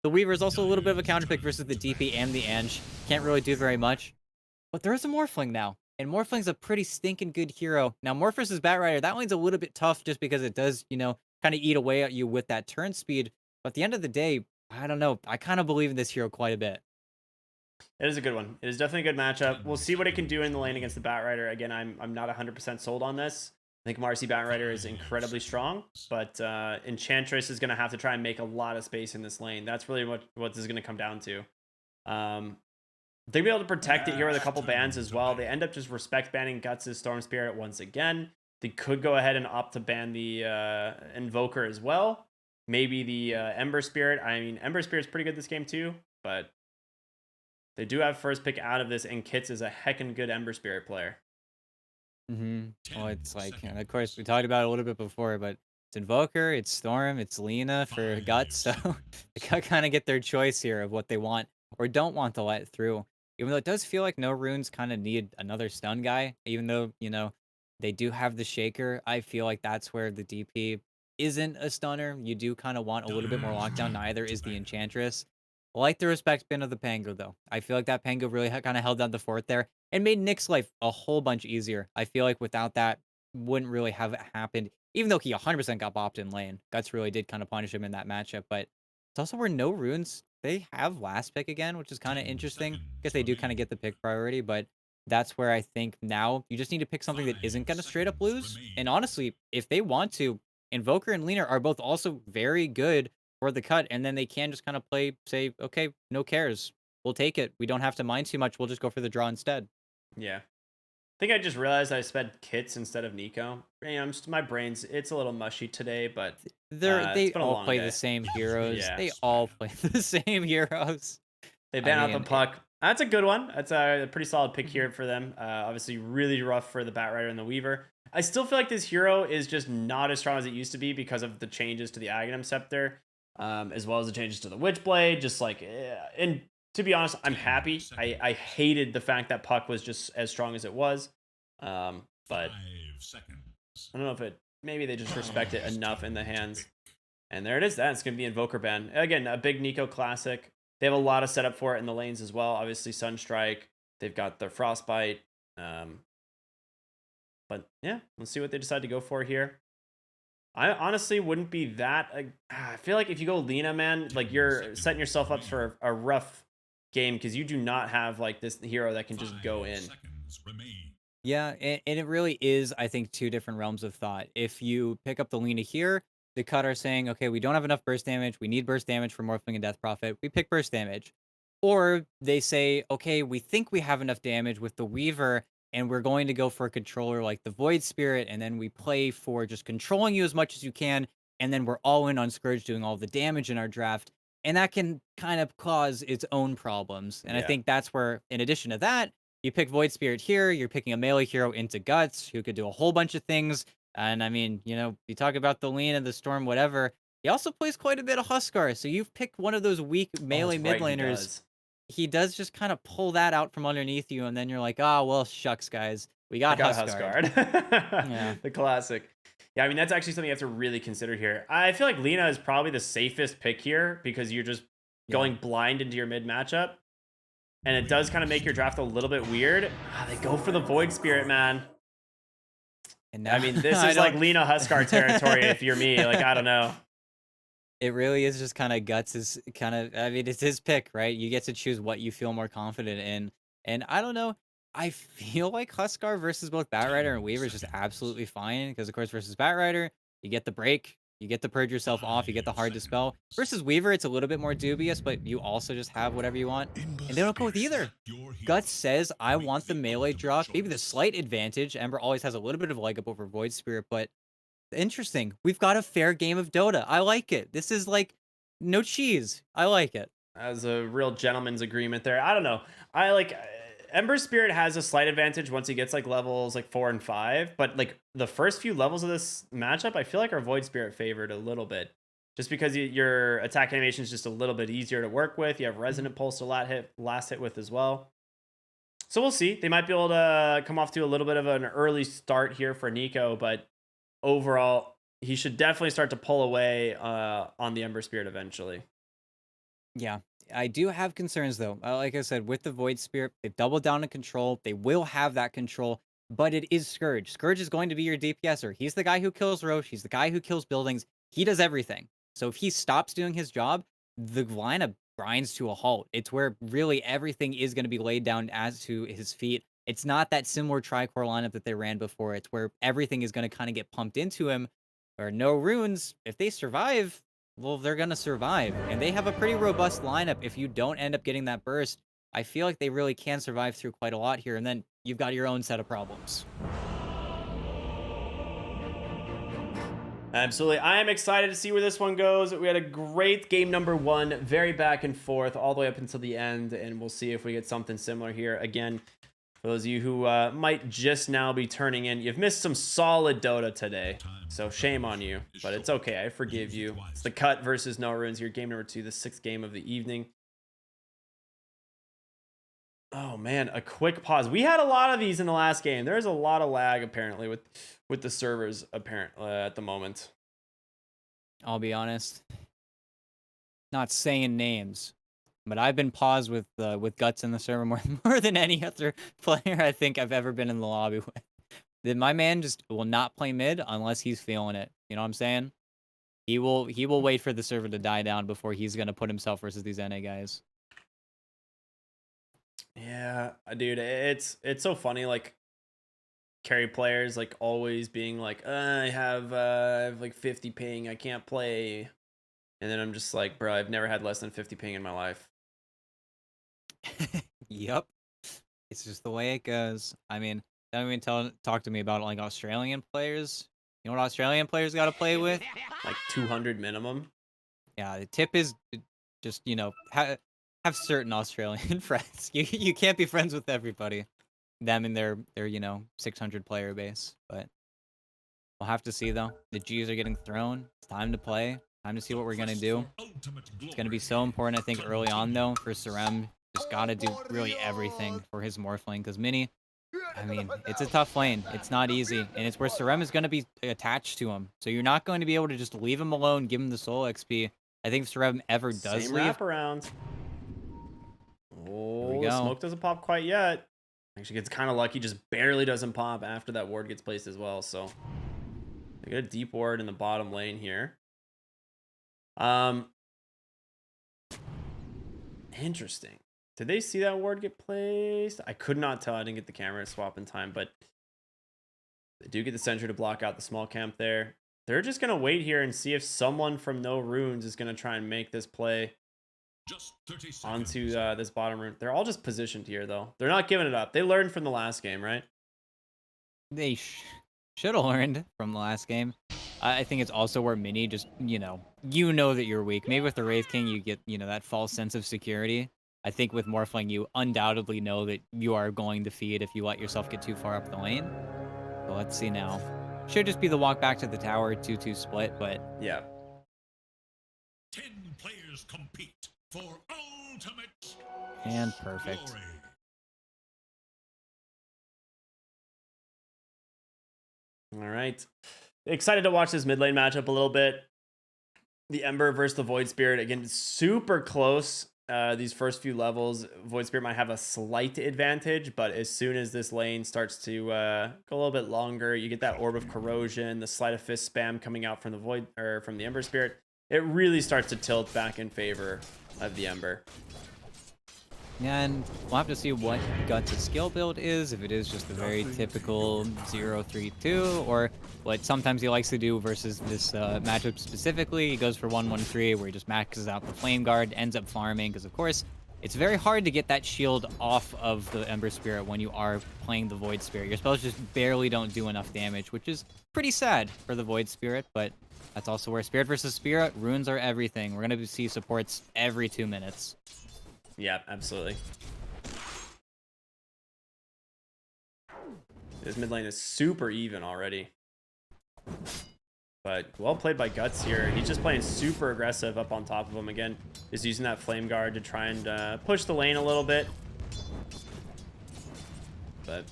The Weaver is also a little bit of a counter pick versus the DP and the Ange. Can't really do very much. But there is a Morphling now, and Morphling's a pretty stinking good hero. Now, Morph versus Batrider, that one's a little bit tough just because it does, kind of eat away at you with that turn speed. But at the end of the day, I don't know. I kind of believe in this hero quite a bit. It is a good one. It is definitely a good matchup. We'll 10 see what it can do in the lane seconds. against the Batrider. Again, I'm not 100% sold on this. I think Marcy Batrider is 5 incredibly strong, seconds. but Enchantress is going to have to try and make a lot of space in this lane. That's really what this is going to come down to. They'll be able to protect it here with a couple bans as well. They end up just respect banning Guts' Storm Spirit once again. They could go ahead and opt to ban the Invoker as well. Maybe the Ember Spirit. I mean, Ember Spirit's pretty good this game too, but they do have first pick out of this, and Kits is a heckin' good Ember Spirit player. Well, 10 it's like, and of course, we seconds. talked about it a little bit before, but it's Invoker, it's Storm, it's Lena for 5 Guts. So seconds. they kind of get their choice here of what they want or don't want to let through. Even though it does feel like NoRunes kind of need another stun guy, even though, they do have the Shaker. I feel like that's where the DP isn't a stunner. You do kind of want a little bit more lockdown. Time Neither to is the ban. Enchantress. I like the respect bin of the Pango, though. I feel like that Pango really kind of held down the fort there and made Nick's life a whole bunch easier. I feel like without that, wouldn't really have it happened, even though he 100% got bopped in lane. Guts really did kind of punish him in that matchup, but it's also where NoRunes, they have last pick again, which is kind of 10 interesting because seconds they do kind of remain. get the pick priority, but that's where I think now you just need to pick something that isn't 5 going to straight up seconds lose. And remain. honestly, if they want to, Invoker and Leaner are both also very good for the cut, and then they can just kind of play, say, okay, no cares. We'll take it. We don't have to mind too much. We'll just go for the draw instead. Yeah. I think I just realized I sped Kits instead of Nico. My brain's it's a little mushy today, but They it's been a all long play the day. same heroes. Killing Yeah. They all spree. play the same heroes. They I ban out the mean, it, puck. That's a good one. That's a pretty solid pick Mhm. here for them. Obviously, really rough for the Batrider and the Weaver. I still feel like this hero is just not as strong as it used to be because of the changes to the Aghanim Scepter, as well as the changes to the Witchblade. Just like, and to be honest, I'm 10 happy. I seconds. hated the fact that puck was just as strong as it was. But 5 seconds. I don't know if it. Maybe they just respect it Almost enough in the time to hands. pick. And there it is. That's going to be Invoker ban. Again, a big Nico classic. They have a lot of setup for it in the lanes as well. Obviously, Sunstrike. They've got their Frostbite. Um, but yeah, let's see what they decide to go for here. I honestly wouldn't be that. I feel like if you go Lena, man, like 10 you're setting seconds yourself up remain. for a rough game because you do not have like this hero that can 5 just go in. seconds remain. yeah, and it really is, I think, two different realms of thought. If you pick up the Lena here, the cut are saying, okay, we don't have enough burst damage. We need burst damage for Morphling and Death Prophet. We pick burst damage. Or they say, okay, we think we have enough damage with the Weaver, and we're going to go for a controller like the Void Spirit, and then we play for just controlling you as much as you can, and then we're all in on Scourge doing all the damage in our draft. And that can kind of cause its own problems. And I Yeah. think that's where, in addition to that, you pick Void Spirit here, you're picking a melee hero into Guts, who could do a whole bunch of things. And I mean, you talk about the Lean and the Storm, whatever. He also plays quite a bit of Huskar, so you've picked one of those weak Oh, melee that's mid right. He laners. does. He does just kind of pull that out from underneath you, and then you're like, "Ah, well, shucks, guys. We I got got Huskard." Huskard. Yeah. The classic. Yeah, I mean, that's actually something you have to really consider here. I feel like Lena is probably the safest pick here because you're just Yeah. going blind into your mid matchup. And it does kind of make your draft Restart. a little bit weird. They go for the Void Spirit, man. And I now mean, this I is like don't Lena Huskar territory if you're me. Like, I don't know. It really is just kinda Guts is kinda I mean, it's his pick, right? You get to choose what you feel more confident in, and I don't know, I feel like Huskar versus both Batrider 10 and Weaver is just seconds. absolutely fine because, of course, versus Batrider, you get the break, you get to purge yourself off, you get the 5 hard dispel. seconds. Versus Weaver, it's a little bit more dubious, but you also just have whatever you want, Ember and they don't go with Spirit. either. Your hero. Guts says, "I Make want the the melee ultimate drop," maybe the choice. slight advantage. Ember always has a little bit of a leg up over Void Spirit, but interesting. We've got a fair game of Dota. I like it. This is like no cheese. I like it. As a real gentleman's agreement there. I don't know. I like Ember Spirit has a slight advantage once he gets like levels like 4 and 5, but like the first few levels of this matchup, I feel like our Void Spirit favored a little bit, just because your attack animation is just a little bit easier to work with. You have Mhm. Resonant Pulse to last hit with as well. So we'll see. They might be able to come off to a little bit of an early start here for Nico, but overall, he should definitely start to pull away on the Ember Spirit eventually. Yeah, I do have concerns though. Like I said, with the Void Spirit, they've doubled down on control. They will have that control, but it is Scourge. Scourge is going to be your DPSer. He's the guy who kills Roche. He's the guy who kills buildings. He does everything. So if he stops doing his job, the lineup grinds to a halt. It's where really everything is going to be laid down as to his feet. It's not that similar Tricore lineup that they ran before. It's where everything is going to kind of get pumped into him. Or no runes, if they survive, well, they're gonna survive, and they have a pretty robust lineup. If you don't end up getting that burst, I feel like they really can survive through quite a lot here, and then you've got your own set of problems. Absolutely. I am excited to see where this one goes. We had a great game number 1, very back and forth all the way up until the end, and we'll see if we get something similar here. Again, for those of you who might just now be turning in, you've missed some solid Dota today, so shame on you, but it's okay. I forgive you. It's the Cut versus NoRunes here, game number 2, the 6th game of the evening. Oh man, a quick pause. We had a lot of these in the last game. There's a lot of lag apparently with the servers at the moment. I'll be honest, not saying names, but I've been paused with guts in the server more than any other player I think I've ever been in the lobby with. Then my man just will not play mid unless he's feeling it. You know what I'm saying? He will wait for the server to die down before he's gonna put himself versus these NA guys. Yeah, dude, it's so funny. Like carry players like always being like, I have like 50 ping, I can't play, and then I'm just like, bro, I've never had less than 50 ping in my life. Yep, it's just the way it goes. I mean, don't even talk to me about like Australian players. You know what Australian players got to play with? Like 200 minimum. Yeah, the tip is just, you know, have certain Australian friends. You can't be friends with everybody. Them and their you know 600 player base, but we'll have to see though. The G's are getting thrown. It's time to play. Time to see what we're gonna do. It's gonna be so important, I think, early on though for Sarem. Just gotta do really everything for his Morph lane because Mini. I mean, it's a tough lane. It's not easy, and it's where Sarem is going to be attached to him. So you're not going to be able to just leave him alone, give him the soul XP. I think if Sarem ever does Same leave, wraparound. Oh, go. the smoke doesn't pop quite yet. Actually gets kind of lucky, just barely doesn't pop after that ward gets placed as well. So they get a deep ward in the bottom lane here. Interesting. Did they see that ward get placed? I could not tell. I didn't get the camera swap in time, but they do get the sentry to block out the small camp there. They're just going to wait here and see if someone from NoRunes is going to try and make this play Just 30 seconds. onto this bottom rune. They're all just positioned here, though. They're not giving it up. They learned from the last game, right? they should have learned from the last game. I think it's also where Mini just, you know that you're weak. Maybe with the Wraith King, you get, that false sense of security. I think with Morphling, you undoubtedly know that you are going to feed if you let yourself get too far up the lane. So let's see now. Should just be the walk back to the tower, 2-2 split, but Yeah. 10 players compete for ultimate and perfect. glory. All right. Excited to watch this mid lane matchup a little bit. The Ember versus the Void Spirit. Again, super close. These first few levels, Void Spirit might have a slight advantage, but as soon as this lane starts to go a little bit longer, you get that Orb of Corrosion, the Sleight of Fist spam coming out from the Void or from the Ember Spirit. It really starts to tilt back in favor of the Ember. Yeah, and we'll have to see what Guts' skill build is, if it is just the very typical 0-3-2, or what sometimes he likes to do versus this matchup specifically. He goes for 1-1-3, where he just maxes out the Flame Guard, ends up farming, because of course, it's very hard to get that shield off of the Ember Spirit when you are playing the Void Spirit. Your spells just barely don't do enough damage, which is pretty sad for the Void Spirit, but that's also where Spirit versus Spirit, runes are everything. We're going to see supports every 2 minutes. Yeah, absolutely. This mid lane is super even already. But well played by Guts here. He's just playing super aggressive up on top of him again. Just using that Flame Guard to try and push the lane a little bit. But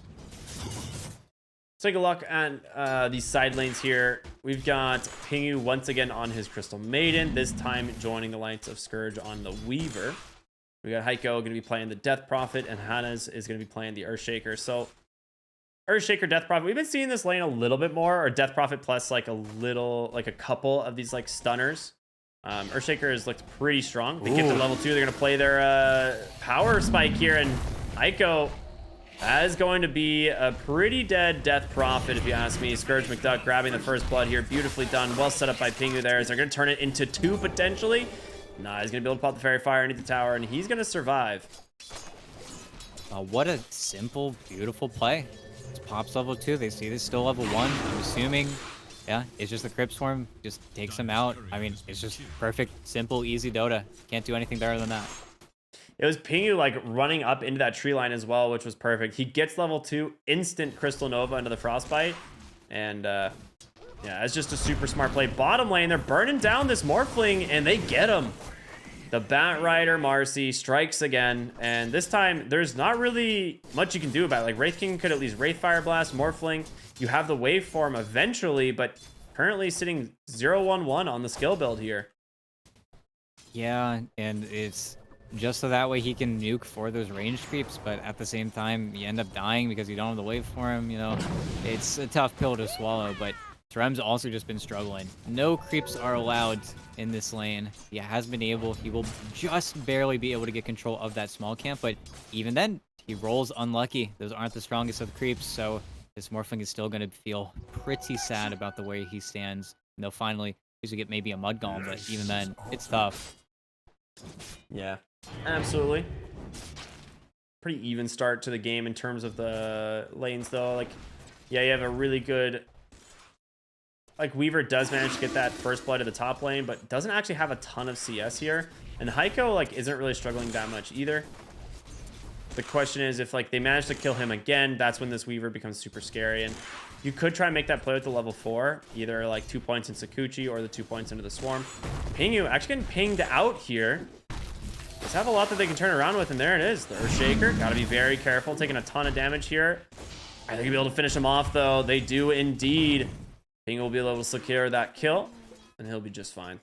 let's take a look at these side lanes here. we've got Pingu once again on his Crystal Maiden, this time joining the likes of Scourge on the Weaver. We got Heiko going to be playing the Death Prophet, and Hannes is going to be playing the Earthshaker. So Earthshaker, Death Prophet, we've been seeing this lane a little bit more, or Death Prophet plus like a couple of these like stunners. Earthshaker has looked pretty strong. They get to level 2, they're going to play their power spike here, and Heiko, that is going to be a pretty dead Death Prophet, if you ask me. Scourge McDuck grabbing the first blood here. Beautifully done. Well set up by Pingu there. As they're going to turn it into 2 potentially. Nah, he's going to be able to pop the Fairy Fire underneath the tower, and he's going to survive. What a simple, beautiful play. It's Pop's level 2. They see this still level 1. I'm assuming, yeah, it's just the Crypt Swarm. Just takes him out. I mean, it's just perfect, simple, easy Dota. Can't do anything better than that. It was Pingu like running up into that tree line as well, which was perfect. He gets level 2, instant Crystal Nova into the Frostbite. And yeah, it's just a super smart play. Bottom lane, they're burning down this Morphling, and they get him. The Bat Rider Marcy strikes again, and this time there's not really much you can do about it. Like Wraith King could at least Wraith Fire Blast, Morphling. You have the waveform eventually, but currently sitting 0-1-1 on the skill build here. Yeah, and it's just so that way he can nuke for those range creeps, but at the same time, you end up dying because you don't have the waveform, you know. It's a tough pill to swallow, but Trem's also just been struggling. No creeps are allowed in this lane. He has been able, he will just barely be able to get control of that small camp, but even then, he rolls unlucky. Those aren't the strongest of the creeps, so this Morphling is still going to feel pretty sad about the way he stands. And they'll finally get maybe a Mud Golem, but even then, it's tough. Yeah, absolutely. Pretty even start to the game in terms of the lanes, though. Like, yeah, you have a really good... Like, Weaver does manage to get that first blood to the top lane, but doesn't actually have a ton of CS here. And Heiko, like, isn't really struggling that much either. The question is, if, like, they manage to kill him again, that's when this Weaver becomes super scary. And you could try and make that play with the level 4, either, like, 2 points in Sakuchi or the 2 points into the Swarm. Pingu actually getting pinged out here. Just have a lot that they can turn around with, and there it is. The Earthshaker, gotta be very careful, taking a ton of damage here. Are they gonna be able to finish him off, though? They do indeed. Pingu will be able to secure that kill, and he'll be just fine.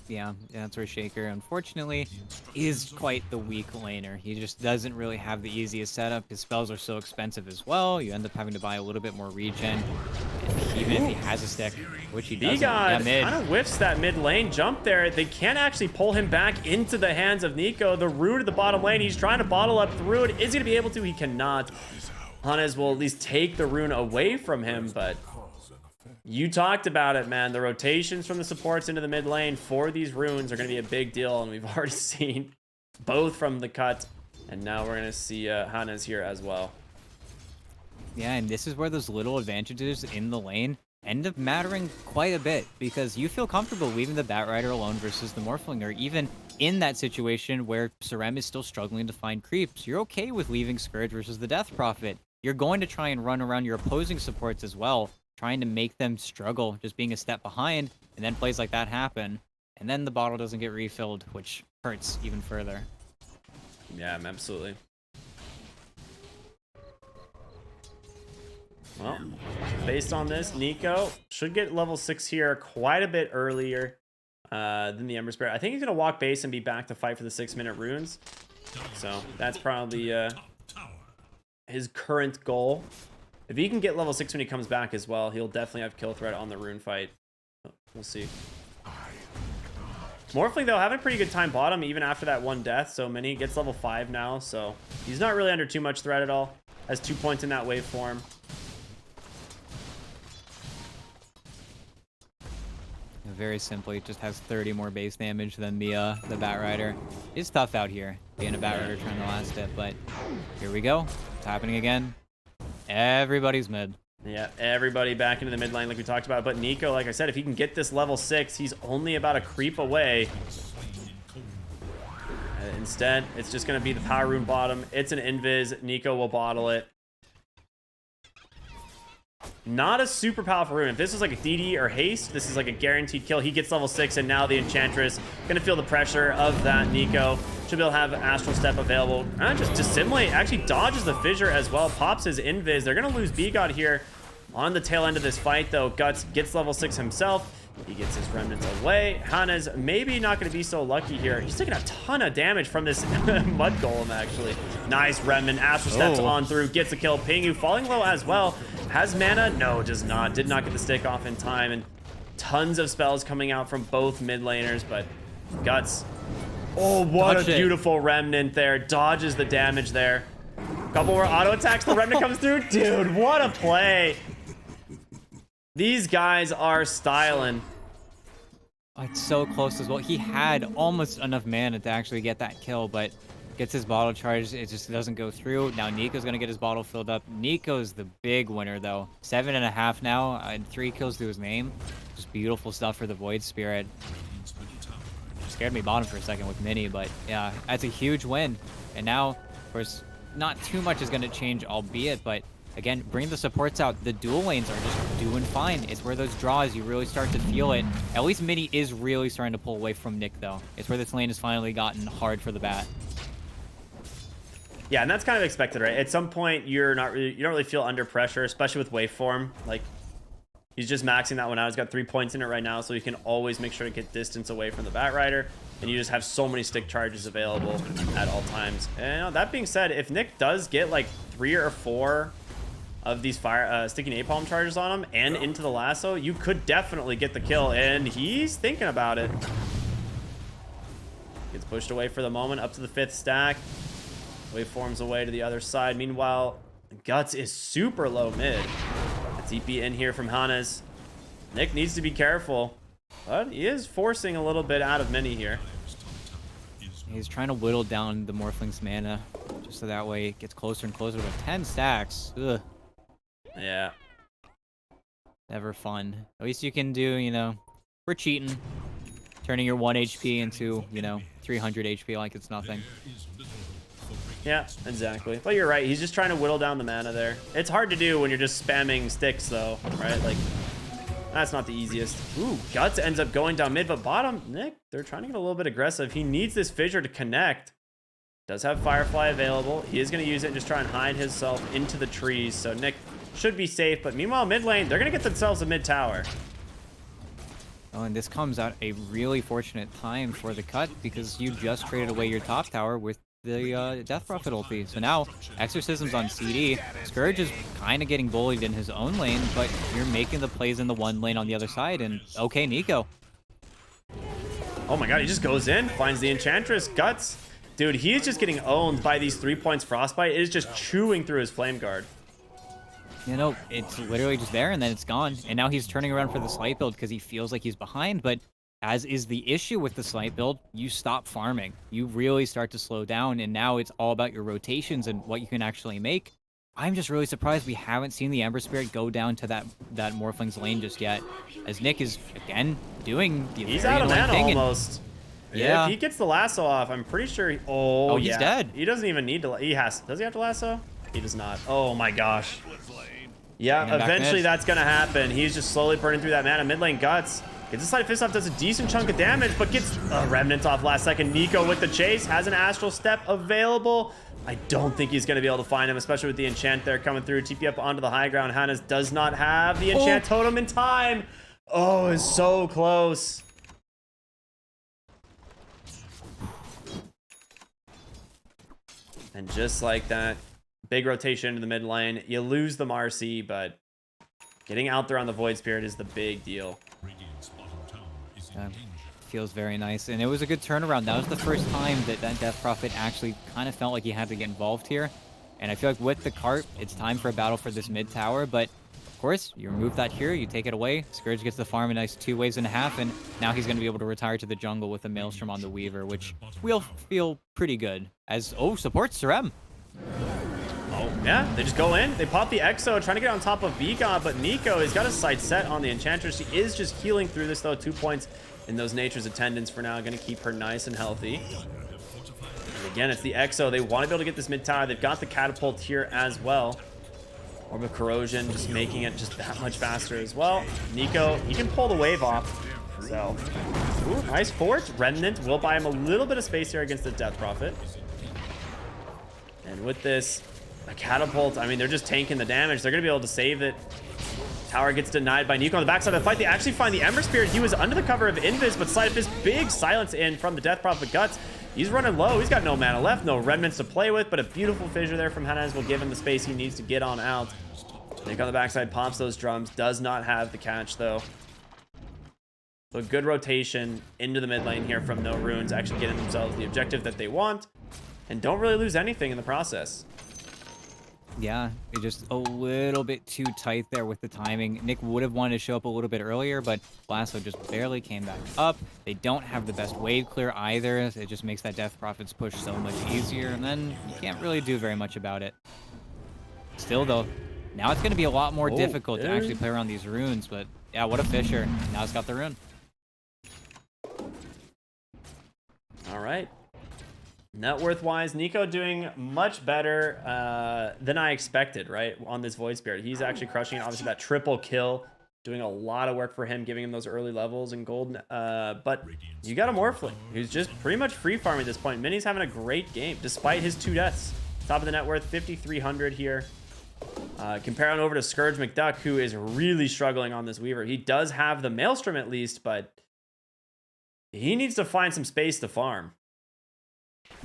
Yeah, that's where Shaker, unfortunately, is quite the weak laner. He just doesn't really have the easiest setup. His spells are so expensive as well. You end up having to buy a little bit more regen. And even if he has a stick, which he doesn't. Bigod kind of whiffs that mid lane jump there. They can't actually pull him back into the hands of Nico. The root of the bottom lane, he's trying to bottle up through it. Is he going to be able to? He cannot. Hannes will at least take the rune away from him, but... You talked about it, man. The rotations from the supports into the mid lane for these runes are going to be a big deal, and we've already seen both from the cut, and now we're going to see Hannes here as well. Yeah, and this is where those little advantages in the lane end up mattering quite a bit, because you feel comfortable leaving the Bat Rider alone versus the Morphling, or even in that situation where Sarem is still struggling to find creeps, you're okay with leaving Scourge versus the Death Prophet. You're going to try and run around your opposing supports as well, trying to make them struggle, just being a step behind, and then plays like that happen, and then the bottle doesn't get refilled, which hurts even further. Yeah, absolutely. Well, based on this, Nico should get level 6 here quite a bit earlier than the Ember Spirit. I think he's going to walk base and be back to fight for the 6-minute runes. So that's probably his current goal. If he can get level 6 when he comes back as well, he'll definitely have kill threat on the rune fight. We'll see. Morphling, though, having a pretty good time bottom even after that one death. So Mini gets level 5 now, so he's not really under too much threat at all. Has 2 points in that waveform. Very simply, just has 30 more base damage than the Bat Rider. It's tough out here, being a Bat Rider trying to last it, but here we go. It's happening again. Everybody's mid. Yeah, everybody back into the mid lane like we talked about. But Nico, like I said, if he can get this level 6, he's only about a creep away. Instead, it's just going to be the power rune bottom. It's an invis. Nico will bottle it. Not a super powerful rune. If this was like a DD or haste, this is like a guaranteed kill. He gets level 6, and now the Enchantress going to feel the pressure of that. Nico should be able to have Astral Step available. Just dissimulate, actually dodges the fissure as well, pops his invis. They're going to lose Bigod here. On the tail end of this fight, though, Guts gets level 6 himself. He gets his remnants away. Hana's maybe not going to be so lucky here. He's taking a ton of damage from this mud golem, actually. Nice remnant. Astral steps on through, gets a kill. Pingu falling low as well. Has mana? No, does not. Did not get the stick off in time. And tons of spells coming out from both mid laners, but Guts. Oh, what a beautiful remnant there. Dodges the damage there. Couple more auto attacks. The remnant comes through. Dude, what a play. These guys are styling. Oh, it's so close as well. He had almost enough mana to actually get that kill, but gets his bottle charged. It just doesn't go through. Now Nico's going to get his bottle filled up. Nico's the big winner, though. 7.5 now, and 3 kills to his name. Just beautiful stuff for the Void Spirit. Scared me bottom for a second with Mini, but yeah, that's a huge win. And now, of course, not too much is going to change, albeit, but again, bring the supports out. The dual lanes are just doing fine. It's where those draws, you really start to feel it. At least Mini is really starting to pull away from Nick, though. It's where this lane has finally gotten hard for the bat. Yeah, and that's kind of expected, right? At some point, you don't really feel under pressure, especially with waveform. Like, he's just maxing that one out. He's got 3 points in it right now, so you can always make sure to get distance away from the bat rider. And you just have so many stick charges available at all times. And that being said, if Nick does get like 3 or 4 of these sticky napalm charges on him and into the lasso, you could definitely get the kill, and he's thinking about it. Gets pushed away for the moment, up to the 5th stack. Waveforms away to the other side. Meanwhile, Guts is super low mid. A TP in here from Hannes. Nick needs to be careful, but he is forcing a little bit out of Mini here. He's trying to whittle down the Morphling's mana, just so that way it gets closer and closer to 10 stacks. Ugh. Yeah. Never fun. At least you can do, you know, we're cheating. Turning your 1 HP into, you know, 300 HP like it's nothing. Yeah, exactly. But you're right. He's just trying to whittle down the mana there. It's hard to do when you're just spamming sticks, though, right? Like, that's not the easiest. Ooh, Guts ends up going down mid, but bottom, Nick, they're trying to get a little bit aggressive. He needs this fissure to connect. Does have Firefly available. He is going to use it and just try and hide himself into the trees. So Nick should be safe. But meanwhile, mid lane, they're going to get themselves a mid tower. Oh, and this comes at a really fortunate time for the cut because you just traded away your top tower with the Death Prophet ulti. So now, Exorcism's on CD. Scourge is kind of getting bullied in his own lane, but you're making the plays in the one lane on the other side, and okay, Nico. Oh my god, he just goes in, finds the Enchantress, Guts. Dude, he is just getting owned by these 3 points Frostbite. It is just chewing through his Flame Guard. You know, it's literally just there, and then it's gone. And now he's turning around for the slight build because he feels like he's behind, but as is the issue with the slight build, you stop farming. You really start to slow down, and now it's all about your rotations and what you can actually make. I'm just really surprised we haven't seen the Ember Spirit go down to that Morphling's lane just yet, as Nick is, again, doing the He's out of mana almost. Yeah. If he gets the lasso off, I'm pretty sure oh, he's yeah. dead. He doesn't even need to, does he have to lasso? He does not. Oh my gosh. Yeah, eventually that's gonna happen. He's just slowly burning through that mana. Mid lane Guts gets a slight fist off, does a decent chunk of damage, but gets a remnant off last second. Nico with the chase, has an Astral Step available. I don't think he's gonna be able to find him, especially with the enchant there coming through. TP up onto the high ground. Hannes does not have the enchant totem in time. Oh, it's so close. And just like that, big rotation into the mid lane. You lose the Marcy, but getting out there on the Void Spirit is the big deal. Feels very nice, and it was a good turnaround. That was the first time that Death Prophet actually kind of felt like he had to get involved here. And I feel like with the cart, it's time for a battle for this mid tower, but of course, you remove that here, you take it away. Scourge gets the farm a nice 2 waves and a half, and now he's going to be able to retire to the jungle with a Maelstrom on the Weaver, which will feel pretty good. As, supports Serem. Oh, yeah, they just go in. They pop the Exo, trying to get on top of Beacon, but Nico has got a sight set on the Enchantress. She is just healing through this, though. 2 points in those Nature's Attendants for now. Going to keep her nice and healthy. And again, it's the Exo. They want to be able to get this mid tower. They've got the Catapult here as well. Orb of Corrosion, just making it just that much faster as well. Nico, he can pull the wave off. So, ooh, nice fort. Remnant will buy him a little bit of space here against the Death Prophet. And with this, a Catapult, I mean, they're just tanking the damage. They're going to be able to save it. Tower gets denied by Nico on the backside of the fight. They actually find the Ember Spirit. He was under the cover of Invis, but Sleight of Fist, big silence in from the Death Prophet Guts. He's running low. He's got no mana left, no remnants to play with, but a beautiful fissure there from Hanez will give him the space he needs to get on out. Nick on the backside pops those drums. Does not have the catch, though. So a good rotation into the mid lane here from NoRunes, actually getting themselves the objective that they want, and don't really lose anything in the process. Yeah, it just a little bit too tight there with the timing. Nick would have wanted to show up a little bit earlier, but Blasto just barely came back up. They don't have the best wave clear either. It just makes that Death Prophet's push so much easier, and then you can't really do very much about it. Still, though, now it's going to be a lot more difficult to actually play around these runes, but yeah, what a fisher. Now it's got the rune. All right. Net worth wise, Nico doing much better than I expected, right? On this Void Spirit. He's actually crushing it. Obviously, that triple kill, doing a lot of work for him, giving him those early levels in gold. But you got a Morphling who's just pretty much free farming at this point. Minnie's having a great game, despite his 2 deaths. Top of the net worth, 5,300 here. Compare on over to Scourge McDuck, who is really struggling on this Weaver. He does have the Maelstrom at least, but he needs to find some space to farm.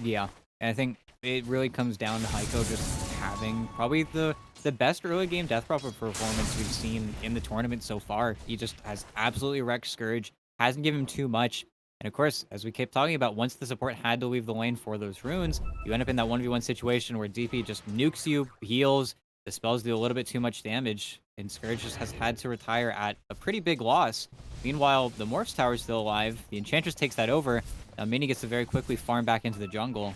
Yeah, and I think it really comes down to Heiko just having probably the best early game Death Prophet performance we've seen in the tournament so far. He just has absolutely wrecked Scourge, hasn't given him too much. And of course, as we kept talking about, once the support had to leave the lane for those runes, you end up in that 1v1 situation where DP just nukes you, heals, the spells do a little bit too much damage, and Scourge just has had to retire at a pretty big loss. Meanwhile, the Morph's Tower is still alive. The Enchantress takes that over. Now Mini gets to very quickly farm back into the jungle.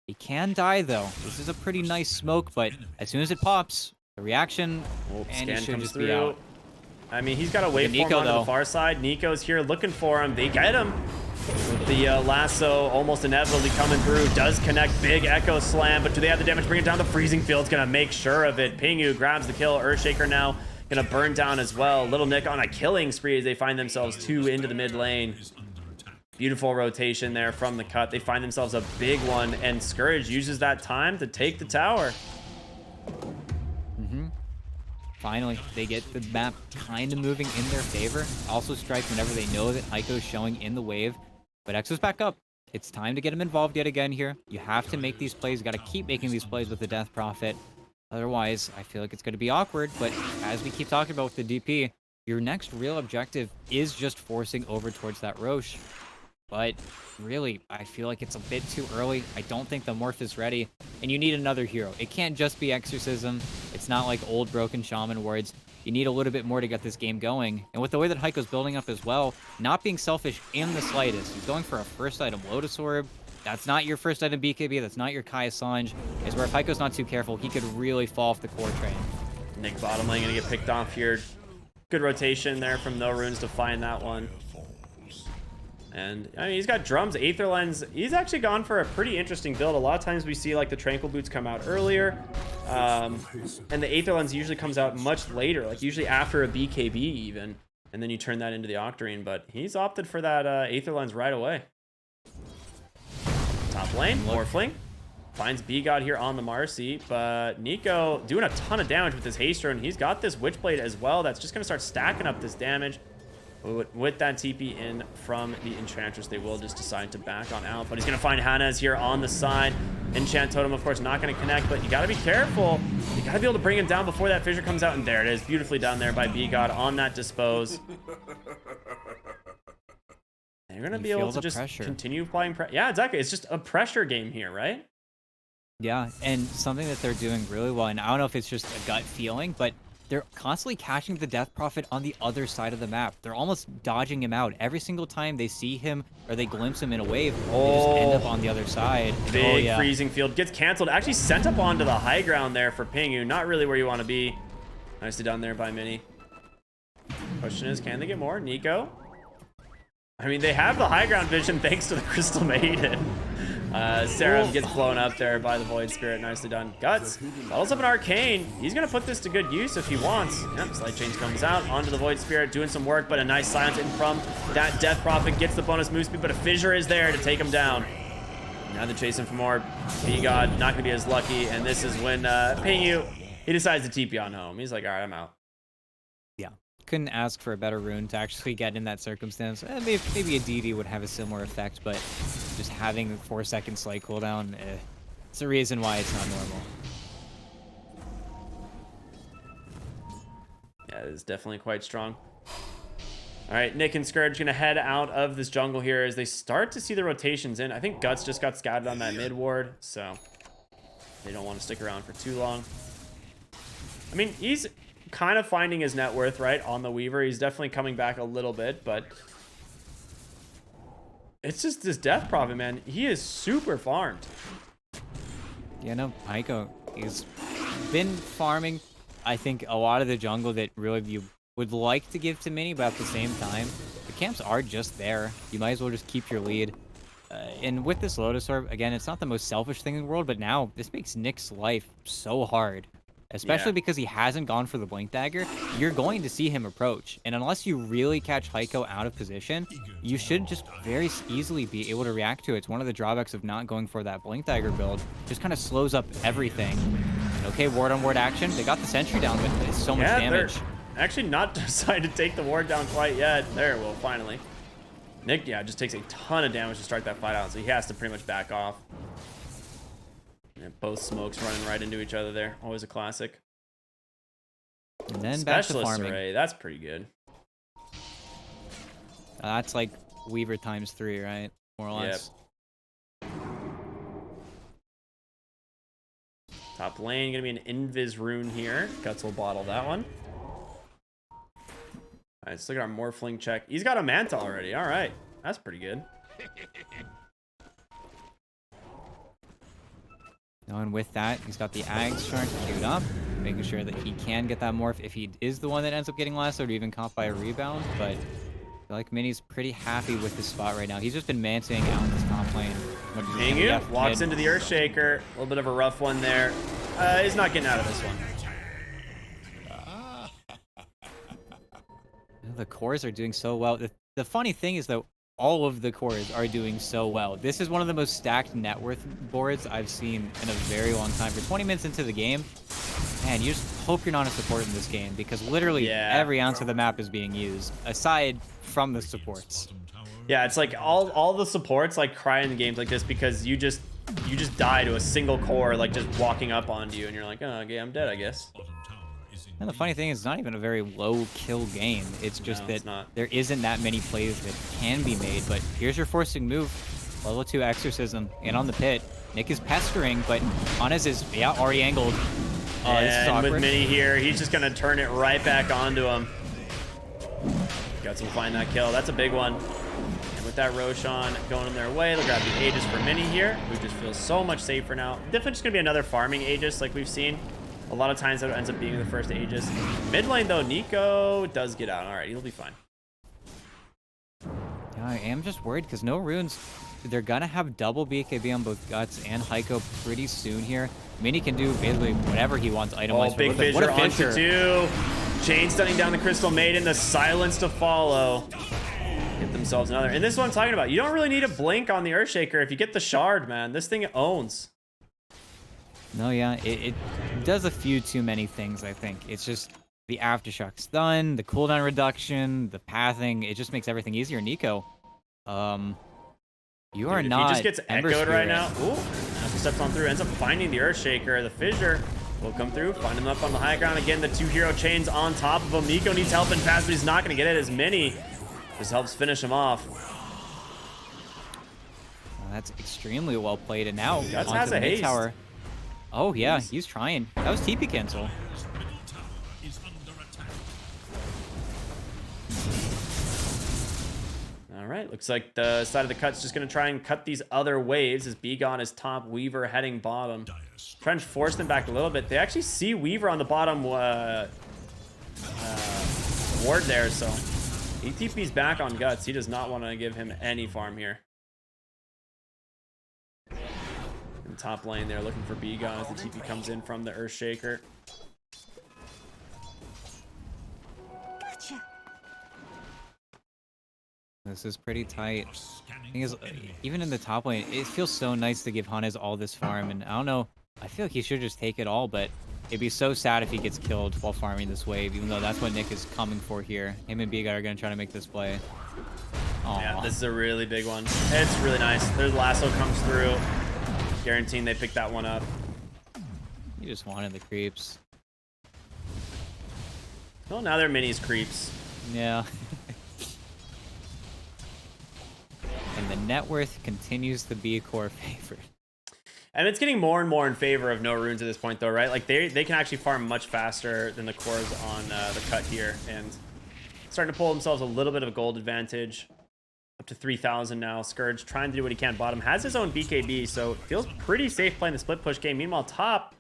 He can die, though. This is a pretty nice smoke, but as soon as it pops, the reaction, and it should just be out. I mean, he's got a waveform on the far side. Nico's here looking for him. They get him. With the lasso almost inevitably coming through. Does connect. Big Echo Slam, but do they have the damage to bring it down? The Freezing Field's going to make sure of it. Pingu grabs the kill. Earthshaker now going to burn down as well. Little Nick on a killing spree as they find themselves 2 into the mid lane. Beautiful rotation there from the cut. They find themselves a big one, and Scourge uses that time to take the tower. Finally, they get the map kind of moving in their favor. Also strikes whenever they know that Heiko's showing in the wave. But Exo's back up. It's time to get him involved yet again here. You have to make these plays. You got to keep making these plays with the Death Prophet. Otherwise, I feel like it's going to be awkward. But as we keep talking about with the DP, your next real objective is just forcing over towards that Roche. But really, I feel like it's a bit too early. I don't think the Morph is ready. And you need another hero. It can't just be Exorcism. It's not like old broken Shaman wards. You need a little bit more to get this game going. And with the way that Heiko's building up as well, not being selfish in the slightest. He's going for a first item Lotus Orb. That's not your first item BKB. That's not your Kai Sange. Is where if Heiko's not too careful, he could really fall off the core train. Nick bottom lane going to get picked off here. Good rotation there from NoRunes to find that one. And I mean, he's got drums, Aether Lens. He's actually gone for a pretty interesting build. A lot of times we see like the Tranquil Boots come out earlier. And the Aether Lens usually comes out much later, like usually after a BKB even. And then you turn that into the Octarine. But he's opted for that Aether Lens right away. Top lane, Morphling. Finds B-God here on the Marcy. But Nico doing a ton of damage with his Haste Rune. He's got this Witchblade as well. That's just going to start stacking up this damage. With that TP in from the Enchantress, they will just decide to back on out. But he's going to find Hanez here on the side. Enchant Totem, of course, not going to connect, but you got to be careful. You got to be able to bring him down before that fissure comes out. And there it is, beautifully done there by B-God on that Dispose. And you're going to be able to just continue applying pressure. Yeah, exactly. It's just a pressure game here, right? Yeah, and something that they're doing really well, and I don't know if it's just a gut feeling, but they're constantly catching the Death Prophet on the other side of the map. They're almost dodging him out. Every single time they see him or they glimpse him in a wave, they just end up on the other side. Big Freezing Field gets canceled. Actually sent up onto the high ground there for Pingu. Not really where you want to be. Nicely done there by Mini. Question is, can they get more? Nico? I mean, they have the high ground vision thanks to the Crystal Maiden. Serum gets blown up there by the Void Spirit. Nicely done. Guts follows up an Arcane. He's going to put this to good use if he wants. Yep, Slight Change comes out onto the Void Spirit, doing some work, but a nice silence in from that Death Prophet. Gets the bonus move speed, but a Fissure is there to take him down. Now they're chasing for more. B-God not going to be as lucky, and this is when Pingu, he decides to TP on home. He's like, all right, I'm out. Yeah, couldn't ask for a better rune to actually get in that circumstance. Maybe a DD would have a similar effect, but just having a 4-second slight cooldown, it's a reason why it's not normal. Yeah, it is definitely quite strong. All right, Nick and Scourge gonna head out of this jungle here as they start to see the rotations in. I think Guts just got scouted on that mid ward, so they don't want to stick around for too long. I mean, he's kind of finding his net worth, right, on the Weaver. He's definitely coming back a little bit, but it's just this death prophet, man. He is super farmed. Yeah, no, Heiko, he's been farming, I think, a lot of the jungle that really you would like to give to Mini, but at the same time, the camps are just there. You might as well just keep your lead. And with this Lotus Orb, again, it's not the most selfish thing in the world, but now this makes Nick's life so hard. Especially because he hasn't gone for the Blink Dagger. You're going to see him approach. And unless you really catch Heiko out of position, you should just very easily be able to react to it. It's one of the drawbacks of not going for that Blink Dagger build. Just kind of slows up everything. And okay, ward on ward action. They got the sentry down, but it's so much damage. They're actually not decided to take the ward down quite yet. There, well, finally. Nick, yeah, just takes a ton of damage to start that fight out, so he has to pretty much back off. Yeah, both smokes running right into each other there. Always a classic. And then back to Specialist farming. array, that's pretty good. That's like Weaver times 3, right? More or less. Top lane, gonna be an Invis rune here. Guts will bottle that one. All right, let's look at our Morphling check. He's got a Manta already. All right, that's pretty good. And with that, he's got the Ag Shark queued up, making sure that he can get that morph if he is the one that ends up getting last or even caught by a rebound. But I feel like Mini's pretty happy with his spot right now. He's just been manting out this top lane. Mingu walks into the Earthshaker. A little bit of a rough one there. He's not getting out of this one. The cores are doing so well. The funny thing is, though, all of the cores are doing so well. This is one of the most stacked net worth boards I've seen in a very long time. For 20 minutes into the game, man, you just hope you're not a support in this game because literally every ounce of the map is being used, aside from the supports. Yeah, it's like all the supports like cry in games like this because you just die to a single core like just walking up onto you and you're like, oh, okay, I'm dead, I guess. And the funny thing is, it's not even a very low kill game. It's just that there isn't that many plays that can be made. But here's your forcing move. Level 2 Exorcism. And on the pit. Nick is pestering, but Hannes is, already angled. And with Mini here, he's just going to turn it right back onto him. Guts will find that kill. That's a big one. And with that Roshan going in their way, they'll grab the Aegis for Mini here, who just feels so much safer now. Definitely just going to be another farming Aegis like we've seen. A lot of times that ends up being the first Aegis. Mid lane, though, Nico does get out. All right, he'll be fine. Yeah, I am just worried because NoRunes, they're going to have double BKB on both Guts and Heiko pretty soon here. Mini can do basically whatever he wants item-wise. Oh, big fissure onto 2. Chain stunning down the Crystal Maiden. The silence to follow. Get themselves another. And this is what I'm talking about. You don't really need a blink on the Earthshaker if you get the shard, man. This thing owns. No, yeah, it does a few too many things, I think. It's just the Aftershock stun, the cooldown reduction, the pathing. It just makes everything easier. Nico, you are not. He just gets Ember echoed Spirit right now. Ooh, steps on through, ends up finding the Earthshaker. The Fissure will come through, find him up on the high ground. Again, the 2 hero chains on top of him. Nico needs help and fast, but he's not going to get it as Mini just helps finish him off. That's extremely well played. And now Guts onto has the a mid haste. tower. Oh, yeah, he's trying. That was TP cancel. All right, looks like the side of the cut's just going to try and cut these other waves as Begon is top, Weaver heading bottom. Trying to force them back a little bit. They actually see Weaver on the bottom ward there, so he TP's back on Guts. He does not want to give him any farm here. In top lane, they're looking for Begon as the TP comes in from the Earthshaker. Gotcha. This is pretty tight. Thing is, even in the top lane, it feels so nice to give Hannes all this farm, and I don't know. I feel like he should just take it all, but It'd be so sad if he gets killed while farming this wave, even though that's what Nick is coming for here. Him and Bigot are going to try to make this play. Aww. Yeah, this is a really big one. It's really nice. Their lasso comes through, guaranteeing they pick that one up. You just wanted the creeps. Well, now they're minis creeps. Yeah. And the net worth continues to be a core favorite. And it's getting more and more in favor of NoRunes at this point, though, right? Like, they can actually farm much faster than the cores on the cut here. And starting to pull themselves a little bit of a gold advantage. Up to 3,000 now. Scourge trying to do what he can. Bottom has his own BKB, so feels pretty safe playing the split push game. Meanwhile, top,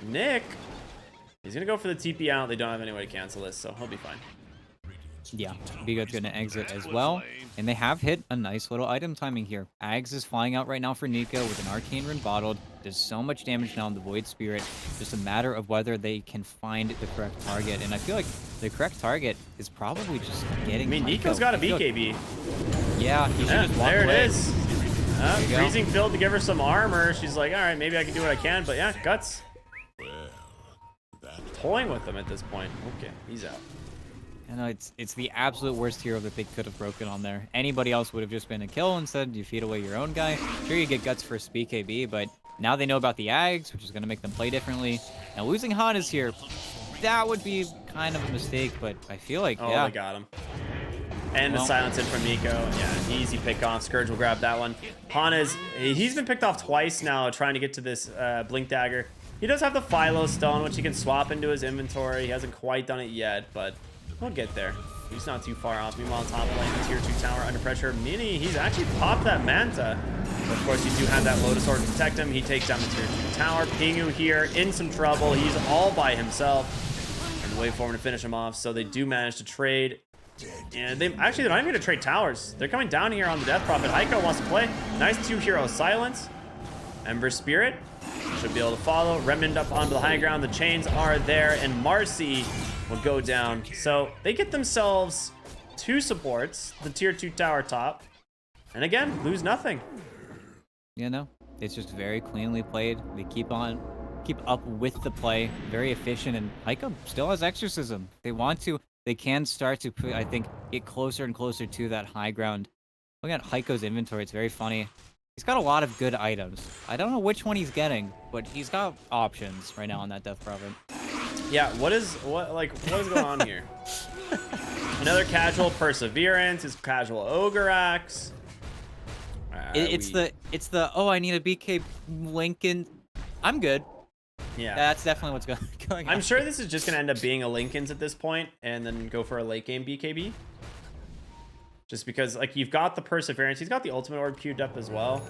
Nick, he's going to go for the TP out. They don't have any way to cancel this, so he'll be fine. Yeah, Bigot's going to exit as well. And they have hit a nice little item timing here. Ags is flying out right now for Nico with an Arcane Rune bottled. Does so much damage now on the Void Spirit. Just a matter of whether they can find the correct target. And I feel like the correct target is probably just getting Nico's got a BKB. Yeah, he should just walk there away. it is. Freezing Field to give her some armor. She's like, all right, maybe I can do what I can. But yeah, Guts. Toying with them at this point. Okay, he's out. I know it's the absolute worst hero that they could have broken on there. Anybody else would have just been a kill. Instead, you feed away your own guy. Sure, you get Guts for BKB, but now they know about the Ags, which is going to make them play differently. Now, losing Hana's here, that would be kind of a mistake, but I feel like, yeah. They got him. And the silence in from Nico. Yeah, easy pick off. Scourge will grab that one. Hana's, he's been picked off twice now trying to get to this Blink Dagger. He does have the Philo Stone, which he can swap into his inventory. He hasn't quite done it yet, but we'll get there. He's not too far off. Meanwhile, top lane, the tier 2 tower under pressure. Mini, he's actually popped that Manta. Of course, you do have that Lotus Orb to protect him. He takes down the tier 2 tower. Pingu here in some trouble. He's all by himself. And the way forward to finish him off. So they do manage to trade. And they're not even going to trade towers. They're coming down here on the Death Prophet. Heiko wants to play. Nice 2-hero silence. Ember Spirit should be able to follow. Remnant up onto the high ground. The chains are there. And Marcy will go down. So they get themselves 2 supports. The tier 2 tower top. And again, lose nothing. You know, it's just very cleanly played. They keep up with the play. Very efficient. And Heiko still has Exorcism. They want to. They can start to, I think, get closer and closer to that high ground. Looking at Heiko's inventory, it's very funny. He's got a lot of good items. I don't know which one he's getting, but he's got options right now on that Death Prophet. Yeah, what is going on here? Another casual Perseverance, is casual Ogre Axe. It's the oh, I need a BK Lincoln. I'm good. Yeah, that's definitely what's going on. I'm sure this is just gonna end up being a Lincoln's at this point, and then go for a late game BKB. Just because, like, you've got the Perseverance, he's got the Ultimate Orb queued up as well.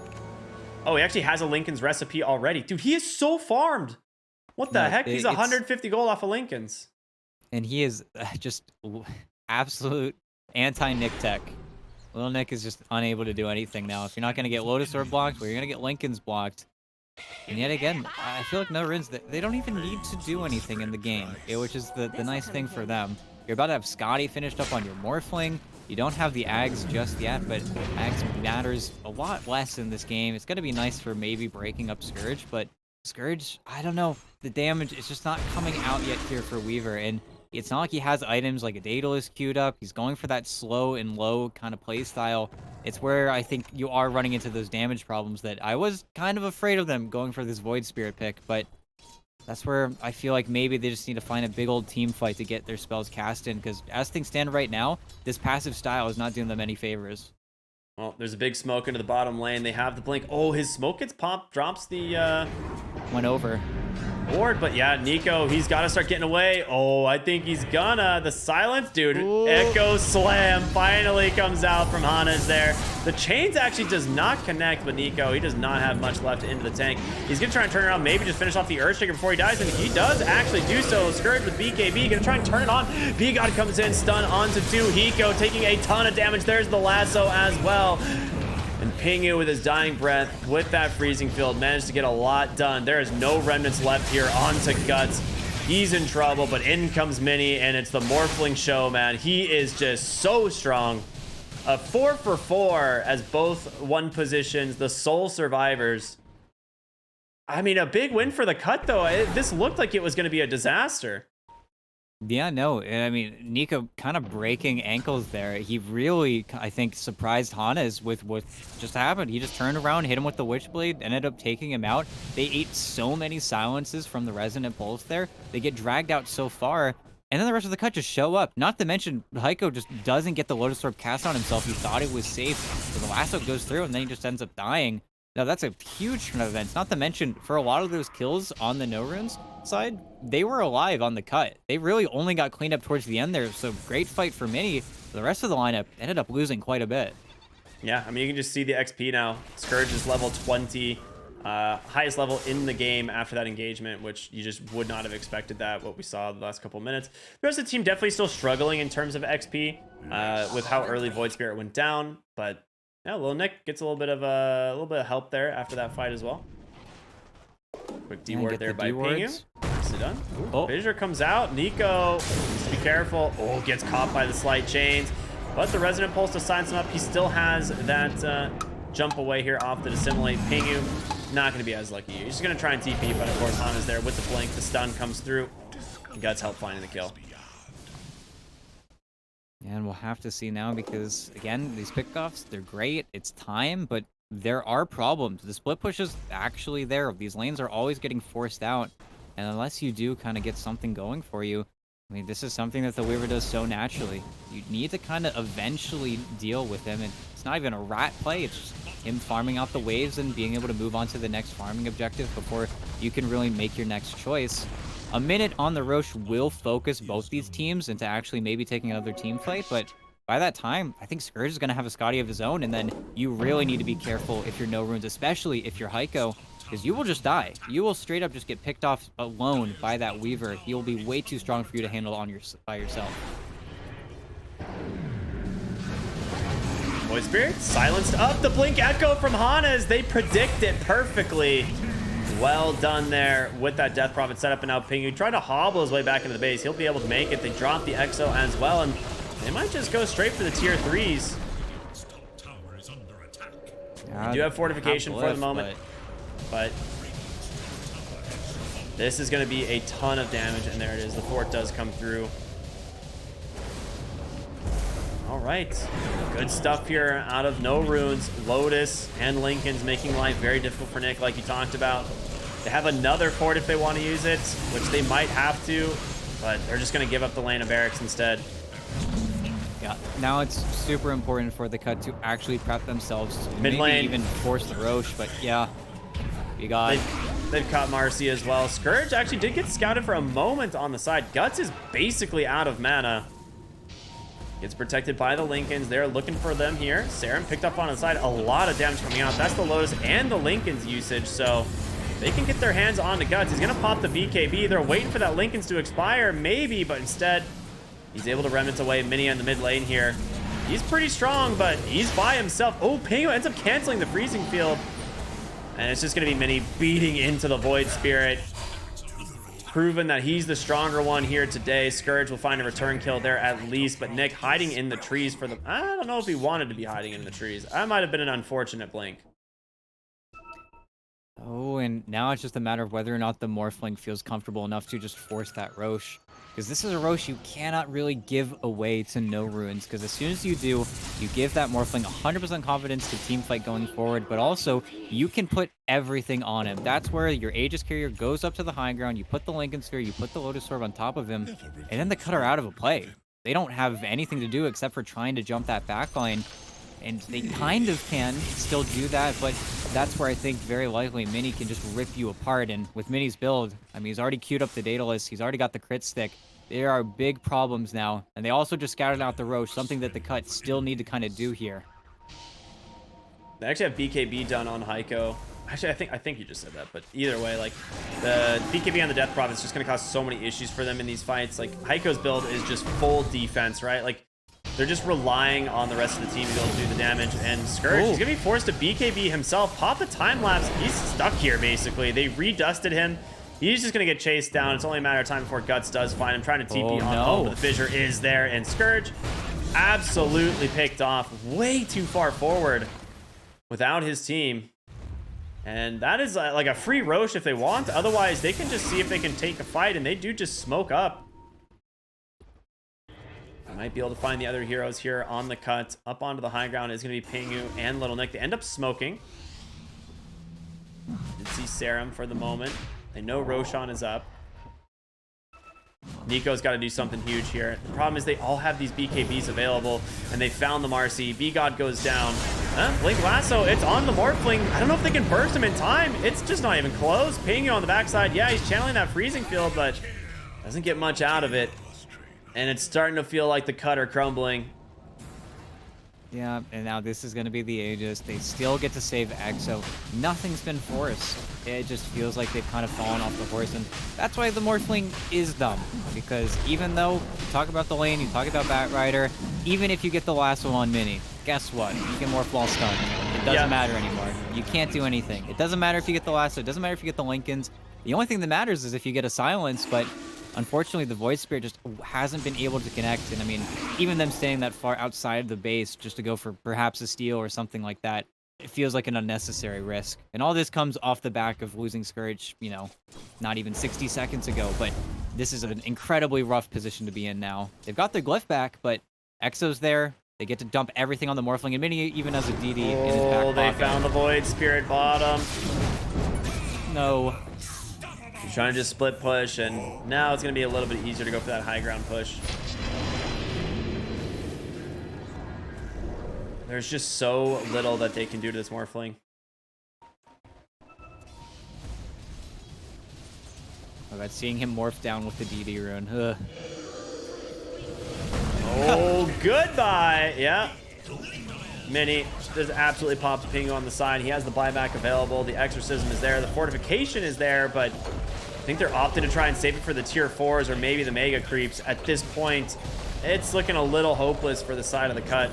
Oh, he actually has a Lincoln's recipe already, dude. He is so farmed. What the heck? He's 150 gold off of Lincoln's, and he is just absolute anti-Nick tech. Little Nick is just unable to do anything now. If you're not gonna get Lotus Orb blocked, well, you're gonna get Lincoln's blocked. And yet again, I feel like NoRunes, they don't even need to do anything in the game, which is the nice thing for them. You're about to have Scotty finished up on your Morphling. You don't have the Ags just yet, but Ags matters a lot less in this game. It's going to be nice for maybe breaking up Scourge, but Scourge, I don't know. The damage is just not coming out yet here for Weaver, and it's not like he has items like a Daedalus queued up. He's going for that slow and low kind of play style. It's where I think you are running into those damage problems that I was kind of afraid of them going for this Void Spirit pick, but that's where I feel like maybe they just need to find a big old team fight to get their spells cast in, because as things stand right now, this passive style is not doing them any favors. Well, there's a big smoke into the bottom lane. They have the blink. Oh, his smoke gets popped, drops the went over board, but yeah, Nico, he's got to start getting away. Oh, I think he's gonna. The silence, dude. Ooh. Echo Slam finally comes out from Hana's there. The chains actually does not connect with Nico. He does not have much left into the tank. He's gonna try and turn around, maybe just finish off the Earthshaker before he dies, and he does actually do so. Scourge with BKB, gonna try and turn it on. B-God comes in, stun onto 2. Hiko taking a ton of damage. There's the lasso as well. And Pingu with his dying breath with that freezing field managed to get a lot done. There is no remnants left here onto Guts. He's in trouble, but in comes Mini, and it's the Morphling show, man. He is just so strong. 4 for 4 as both won positions, the sole survivors. I mean, a big win for the cut, though. This looked like it was going to be a disaster. Yeah, no, I mean, Nico kind of breaking ankles there. He really, I think, surprised Hannes with what just happened. He just turned around, hit him with the Witchblade, ended up taking him out. They ate so many silences from the Resonant Pulse there. They get dragged out so far, and then the rest of the cut just show up. Not to mention, Heiko just doesn't get the Lotus Orb cast on himself. He thought it was safe, so the lasso goes through, and then he just ends up dying. Now, that's a huge turn of events. Not to mention, for a lot of those kills on the NoRunes side, they were alive on the cut. They really only got cleaned up towards the end there, so great fight for Mini. The rest of the lineup ended up losing quite a bit. Yeah, I mean, you can just see the XP now. Scourge is level 20, highest level in the game after that engagement, which you just would not have expected that, what we saw the last couple of minutes. The rest of the team definitely still struggling in terms of XP with how early Void Spirit went down, but yeah, Lil Nick gets a little bit of help there after that fight as well. Quick D ward there by Pingu. Nicely done. Oh. Fissure comes out. Nico needs to be careful. Oh, gets caught by the Slight Chains. But the Resonant Pulse decides him up. He still has that jump away here off the Dissimilate. Pingu, not going to be as lucky. He's just going to try and TP, but of course Han is there with the blink. The stun comes through. Guts help finding the kill. And we'll have to see now because, again, these pickoffs, they're great. It's time, but there are problems. The split push is actually there. These lanes are always getting forced out. And unless you do kind of get something going for you, I mean, this is something that the Weaver does so naturally. You need to kind of eventually deal with him. And it's not even a rat play. It's just him farming out the waves and being able to move on to the next farming objective before you can really make your next choice. A minute on the Roche will focus both these teams into actually maybe taking another team fight, but by that time, I think Scourge is going to have a Scotty of his own, and then you really need to be careful if you're NoRunes, especially if you're Heiko, because you will just die. You will straight up just get picked off alone by that Weaver. He will be way too strong for you to handle by yourself. Void Spirit silenced up. The Blink Echo from Hannes. They predict it perfectly. Well done there with that Death Prophet setup, and now Pingu trying to hobble his way back into the base. He'll be able to make it. They drop the Exo as well, and they might just go straight for the tier 3s. Yeah, They do have fortification for the moment, but this is going to be a ton of damage, and there it is. The fort does come through. All right, good stuff here out of NoRunes. Lotus and Lincoln's making life very difficult for Nick, like you talked about. They have another fort if they want to use it, which they might have to, but they're just going to give up the lane of barracks instead. Yeah, now it's super important for the cut to actually prep themselves to Mid lane. maybe even force the Roche, but yeah, you got... They've caught Marcy as well. Scourge actually did get scouted for a moment on the side. Guts is basically out of mana. Gets protected by the Lincolns. They're looking for them here. Saren picked up on the side. A lot of damage coming out. That's the Lotus and the Lincolns usage, so they can get their hands on the Guts. He's going to pop the BKB. They're waiting for that Lincolns to expire, maybe, but instead, he's able to remnant away Mini on the mid lane here. He's pretty strong, but he's by himself. Oh, Pingu ends up canceling the freezing field. And it's just going to be Mini beating into the Void Spirit. Proven that he's the stronger one here today. Scourge will find a return kill there at least, but Nick hiding in the trees for them. I don't know if he wanted to be hiding in the trees. That might have been an unfortunate blink. Oh, and now it's just a matter of whether or not the Morphling feels comfortable enough to just force that Roche. Because this is a Roche you cannot really give away to NoRunes, because as soon as you do, you give that Morphling 100% confidence to teamfight going forward, but also, you can put everything on him. That's where your Aegis Carrier goes up to the high ground, you put the Lincoln Sphere, you put the Lotus Orb on top of him, and then the cut are out of a play. They don't have anything to do except for trying to jump that backline, and they kind of can still do that, but that's where I think very likely Mini can just rip you apart. And with Mini's build, I mean, he's already queued up the Daedalus, he's already got the crit stick. There are big problems now, and they also just scouted out the Roche, something that the cut still need to kind of do here. They actually have BKB done on Heiko. Actually, I think you just said that, but either way, like, the BKB on the Death Prophet is just going to cause so many issues for them in these fights. Like, Heiko's build is just full defense, right? Like, they're just relying on the rest of the team to be able to do the damage. And Scourge, he's going to be forced to BKB himself. Pop a time lapse. He's stuck here, basically. They redusted him. He's just going to get chased down. It's only a matter of time before Guts does find him. Trying to TP on home, but the Fissure is there. And Scourge absolutely picked off way too far forward without his team. And that is like a free Roche if they want. Otherwise, they can just see if they can take a fight, and they do just smoke up. Might be able to find the other heroes here on the cut. Up onto the high ground is going to be Pingu and Little Nick. They end up smoking. Did see Serum for the moment. They know Roshan is up. Nico's got to do something huge here. The problem is they all have these BKBs available, and they found the Marcy. B-God goes down. Blink Lasso, it's on the Morphling. I don't know if they can burst him in time. It's just not even close. Pingu on the backside. Yeah, he's channeling that freezing field, but doesn't get much out of it. And it's starting to feel like the cut are crumbling. Yeah, and now this is going to be the Aegis. They still get to save EXO. Nothing's been forced. It just feels like they've kind of fallen off the horse, and that's why the Morphling is dumb. Because even though you talk about the lane, you talk about Batrider, even if you get the lasso on Mini, guess what? You can morph while stunned. It doesn't matter anymore. You can't do anything. It doesn't matter if you get the lasso. It doesn't matter if you get the Lincolns. The only thing that matters is if you get a silence, but unfortunately, the Void Spirit just hasn't been able to connect. And I mean, even them staying that far outside the base just to go for perhaps a steal or something like that, it feels like an unnecessary risk. And all this comes off the back of losing Scourge, you know, not even 60 seconds ago. But this is an incredibly rough position to be in now. They've got their glyph back, but Exo's there. They get to dump everything on the Morphling, and Mini even has a DD in his back pocket. They found the Void Spirit bottom. No. He's trying to just split push, and now it's going to be a little bit easier to go for that high ground push. There's just so little that they can do to this Morphling. Oh, God, seeing him morph down with the DD rune. Ugh. Oh, goodbye. Yeah. Mini just absolutely pops Pingu on the side. He has the buyback available. The Exorcism is there. The Fortification is there, but I think they're opting to try and save it for the tier 4s or maybe the Mega Creeps. At this point, it's looking a little hopeless for the side of the cut.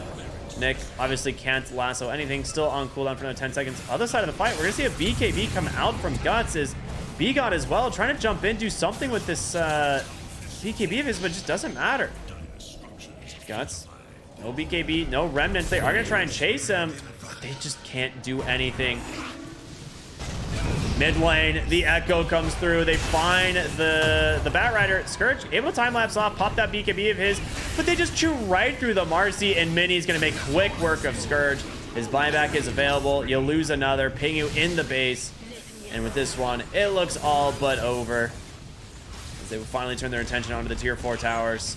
Nick obviously can't lasso anything. Still on cooldown for another 10 seconds. Other side of the fight, we're going to see a BKB come out from Guts. Is B-God as well, trying to jump in, do something with this BKB of his, but it just doesn't matter. Guts. No BKB, no remnants. They are going to try and chase him, but they just can't do anything. Mid lane, the Echo comes through. They find the Batrider. Scourge able to time-lapse off, pop that BKB of his, but they just chew right through the Marcy, and Mini's going to make quick work of Scourge. His buyback is available. You lose another. Pingu in the base. And with this one, it looks all but over, as they will finally turn their attention onto the tier 4 towers.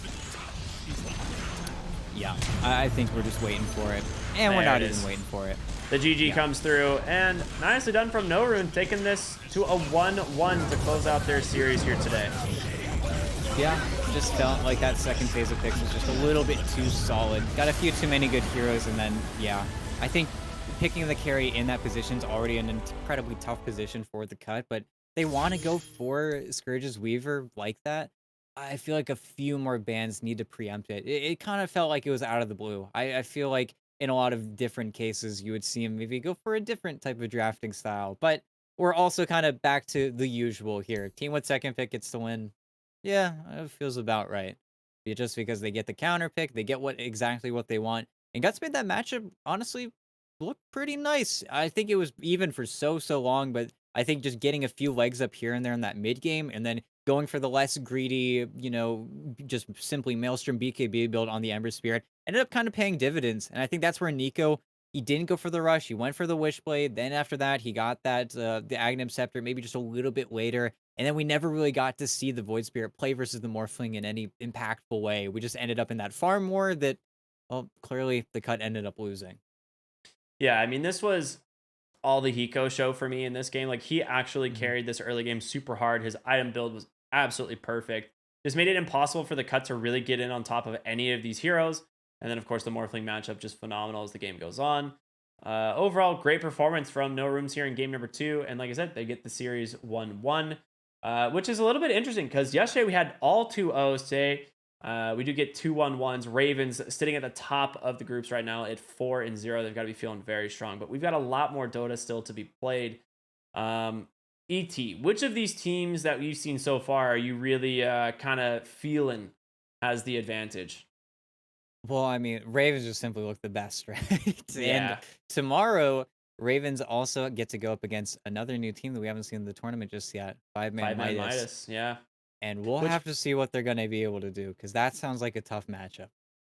Yeah, I think we're just waiting for it. And we're not even waiting for it. The GG comes through, and nicely done from NoRunes, taking this to a 1-1 to close out their series here today. Yeah, just felt like that second phase of picks was just a little bit too solid. Got a few too many good heroes, and then, yeah, I think picking the carry in that position is already an incredibly tough position for the cut, but they want to go for Scourge's Weaver like that. I feel like a few more bans need to preempt it. It kind of felt like it was out of the blue. I feel like in a lot of different cases, you would see him maybe go for a different type of drafting style. But we're also kind of back to the usual here. Team with second pick gets to win. Yeah, it feels about right. Just because they get the counter pick, they get exactly what they want. And Guts made that matchup, honestly, look pretty nice. I think it was even for so long, but I think just getting a few legs up here and there in that mid game, and then going for the less greedy, you know, just simply Maelstrom BKB build on the Ember Spirit ended up kind of paying dividends. And I think that's where Nico, he didn't go for the rush. He went for the Wishblade. Then after that, he got that the Aghanim Scepter maybe just a little bit later. And then we never really got to see the Void Spirit play versus the Morphling in any impactful way. We just ended up in that farm war that, well, clearly the cut ended up losing. Yeah, I mean, this was all the Hiko show for me in this game. Like, he actually carried this early game super hard. His item build was absolutely perfect. This made it impossible for the cut to really get in on top of any of these heroes. And then, of course, the Morphling matchup just phenomenal as the game goes on. Overall, great performance from NoRunes here in game number 2. And like I said, they get the series 1-1, which is a little bit interesting because yesterday we had all 2-0s. Today, we do get 2 1-1s. Ravens sitting at the top of the groups right now at 4-0. They've got to be feeling very strong, but we've got a lot more Dota still to be played. ET, which of these teams that we've seen so far are you really kind of feeling has the advantage? Well, I mean, Ravens just simply look the best, right? Yeah. And tomorrow, Ravens also get to go up against another new team that we haven't seen in the tournament just yet, Five-Man 5-man Midas. Midas. Yeah. And we'll Which have to see what they're going to be able to do because that sounds like a tough matchup.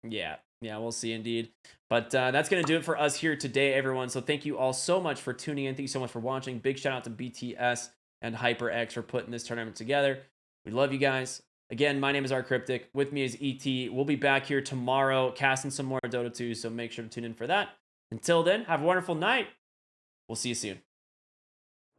Yeah, we'll see indeed. But that's going to do it for us here today, everyone. So thank you all so much for tuning in. Thank you so much for watching. Big shout out to BTS and HyperX for putting this tournament together. We love you guys. Again, my name is rkryptic. With me is ET. We'll be back here tomorrow casting some more Dota 2, so make sure to tune in for that. Until then, have a wonderful night. We'll see you soon.